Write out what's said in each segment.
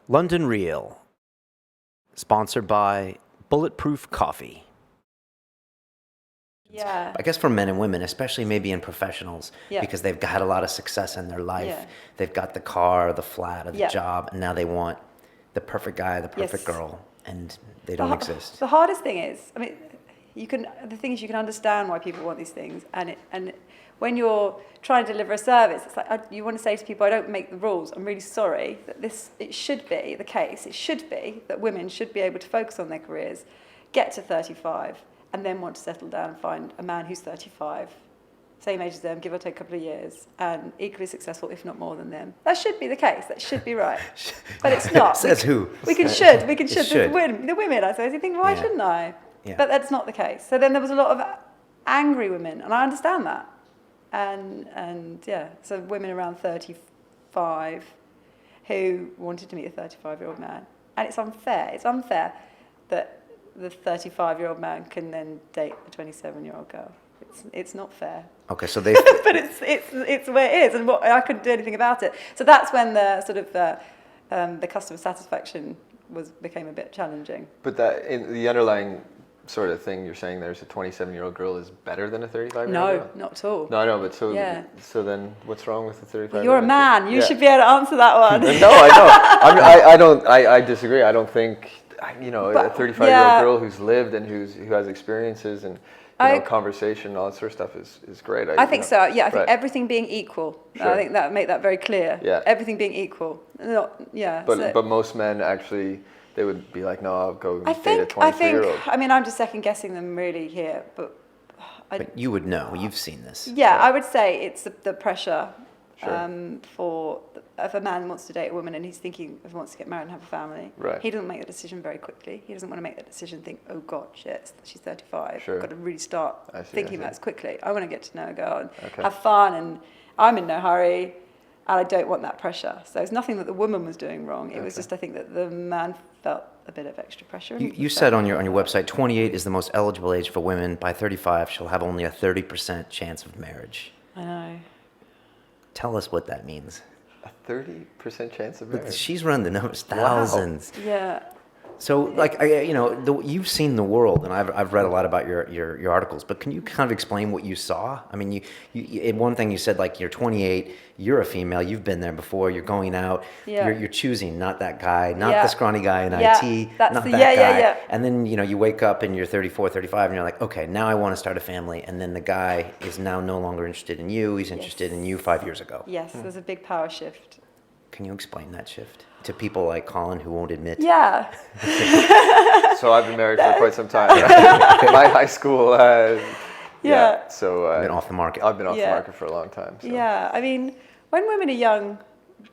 London Real, sponsored by Bulletproof Coffee. Yeah. I guess for men and women, especially maybe in professionals, Yeah. because they've had a lot of success in their life. Yeah. They've got the car, the flat, or the Yeah. job, and now they want the perfect guy, the perfect Yes. girl, and they don't exist. The hardest thing is, the thing is you can understand why people want these things, and when you're trying to deliver a service, it's like you want to say to people, I don't make the rules. I'm really sorry that it should be the case. It should be that women should be able to focus on their careers, get to 35, and then want to settle down and find a man who's 35, same age as them, give or take a couple of years, and equally successful, if not more than them. That should be the case. That should be right. But it's not. Says who? We should. Should. The women, I suppose. You think, why shouldn't I? Yeah. But that's not the case. So then there was a lot of angry women, and I understand that. And yeah, so women around 35 who wanted to meet a 35-year-old man. And it's unfair. It's unfair that the 35-year-old man can then date a 27-year-old girl. It's not fair. Okay, so they. But it's the way it is, and I couldn't do anything about it. So that's when the sort of the customer satisfaction became a bit challenging. But that in the underlying sort of thing you're saying, there's a 27-year-old girl is better than a 35-year-old girl? No, not at all. No, I know, but so Yeah. so then what's wrong with the 35-year-old? Well, you're a man. You Yeah. should be able to answer that one. No, I know. I disagree. I don't think a 35-year-old girl who's lived and who has experiences and conversation, all that sort of stuff is great. I think so. Yeah, I think right. everything being equal. Sure. I think that make that very clear. Yeah. Everything being equal. But most men actually, they would be like, no, I'll go date a 23-year-old. I mean, I'm just second guessing them really here, but But you would know. You've seen this. yeah, I would say it's the pressure Sure. if a man wants to date a woman and he's thinking if he wants to get married and have a family. Right. He doesn't make the decision very quickly. He doesn't want to make that decision and think, oh God, shit, she's 35. Sure. I've got to really start thinking about this quickly. I want to get to know a girl and have fun, and I'm in no hurry, and I don't want that pressure. So it's nothing that the woman was doing wrong. It was just, I think, that the man felt a bit of extra pressure. You said on your website, 28 is the most eligible age for women. By 35, she'll have only a 30% chance of marriage. I know. Tell us what that means. A 30% chance of marriage? She's run the numbers, thousands. Wow. Yeah. So, like, you've seen the world, and I've read a lot about your articles. But can you kind of explain what you saw? I mean, you one thing you said, like, you're 28, you're a female, you've been there before, you're going out, you're choosing not that guy, not the scrawny guy in IT, not that guy. And then you wake up and you're 34, 35, and you're like, okay, now I want to start a family. And then the guy is now no longer interested in you; he's interested in you 5 years ago. Yes, there's a big power shift. Can you explain that shift to people like Colin who won't admit? Yeah. So I've been married for quite some time. My high school. So I've been off the market. I've been off the market for a long time. So. Yeah, I mean, when women are young,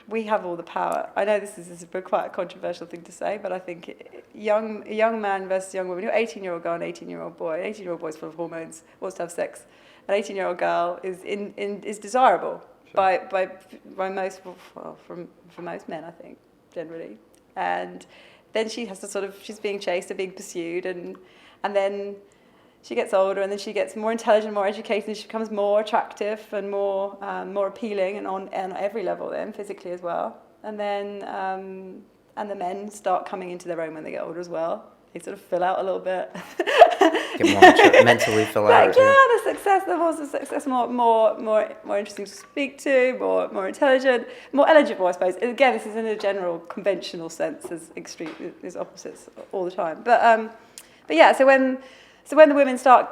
we have all the power. I know this is quite a controversial thing to say, but I think a young man versus a young woman, you're 18-year-old girl and 18-year-old boy. An 18-year-old boy is full of hormones, wants to have sex. An 18-year-old girl is desirable. Sure. By most, well, for most men, I think, generally. And then she has to she's being chased and being pursued, and then she gets older, and then she gets more intelligent, more educated, and she becomes more attractive and more appealing, and on every level, then physically as well. And then and the men start coming into their own when they get older as well. They sort of fill out a little bit. Get more mature, mentally fill out. The more success, more interesting to speak to, more intelligent, more eligible, I suppose. Again, this is in a general conventional sense, as extreme as opposites all the time. But yeah, so when the women start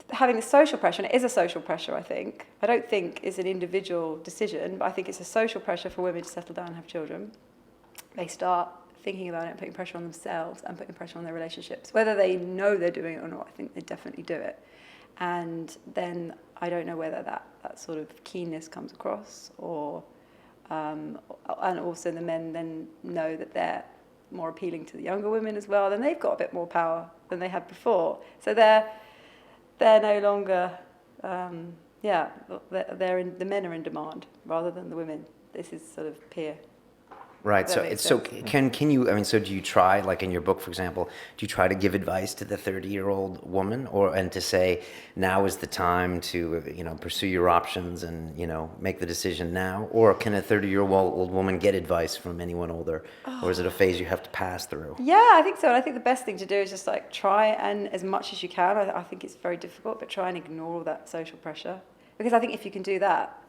having the social pressure, and it is a social pressure, I think. I don't think it's an individual decision, but I think it's a social pressure for women to settle down and have children. They start thinking about it and putting pressure on themselves and putting pressure on their relationships. Whether they know they're doing it or not, I think they definitely do it. And then I don't know whether that sort of keenness comes across, or and also the men then know that they're more appealing to the younger women as well, then they've got a bit more power than they had before. So they're no longer, the men are in demand rather than the women. This is sort of peer Right. That So makes it's so sense. can you, I mean, so do you try, like in your book, for example, do you try to give advice to the 30-year-old woman, or and to say now is the time to, pursue your options and, make the decision now? Or can a 30-year-old woman get advice from anyone older? Or is it a phase you have to pass through? Yeah, I think so. And I think the best thing to do is just like try and as much as you can. I think it's very difficult, but try and ignore all that social pressure. Because I think if you can do that,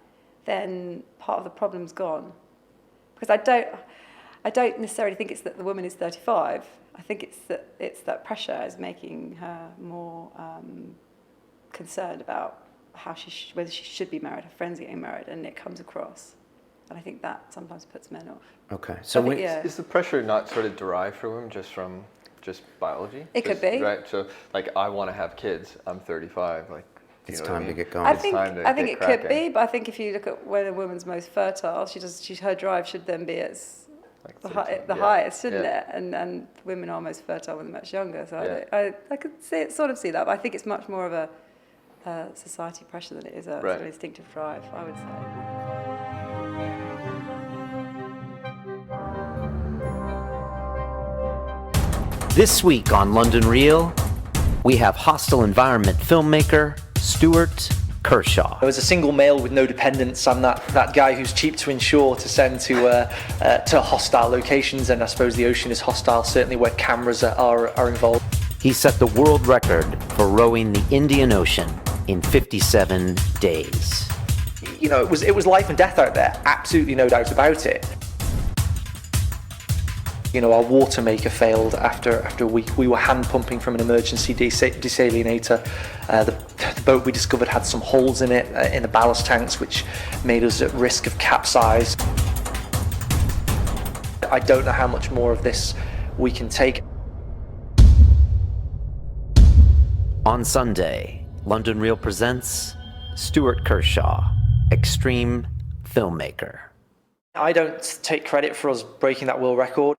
then part of the problem's gone. Because I don't necessarily think it's that the woman is 35. I think it's that pressure is making her more concerned about whether she should be married. Her friends are getting married, and it comes across. And I think that sometimes puts men off. Okay. So is the pressure not sort of derived for women just from biology? It could be. Right. So like, I want to have kids. I'm 35. Like, it's time to get going. I think it cracking. could be, but I think if you look at when a woman's most fertile, her drive should then be at Like the highest, shouldn't it? And women are most fertile when they're much younger. So I could sort of see that, but I think it's much more of a society pressure than it is a sort of instinctive drive, I would say. This week on London Real, we have hostile environment filmmaker Stuart Kershaw. As a single male with no dependents, I'm that guy who's cheap to insure to send to hostile locations, and I suppose the ocean is hostile, certainly where cameras are involved. He set the world record for rowing the Indian Ocean in 57 days. It was life and death out there, absolutely no doubt about it. Our water maker failed after a week. We were hand pumping from an emergency desalinator. The boat we discovered had some holes in it, in the ballast tanks, which made us at risk of capsize. I don't know how much more of this we can take. On Sunday, London Real presents Stuart Kershaw, extreme filmmaker. I don't take credit for us breaking that world record.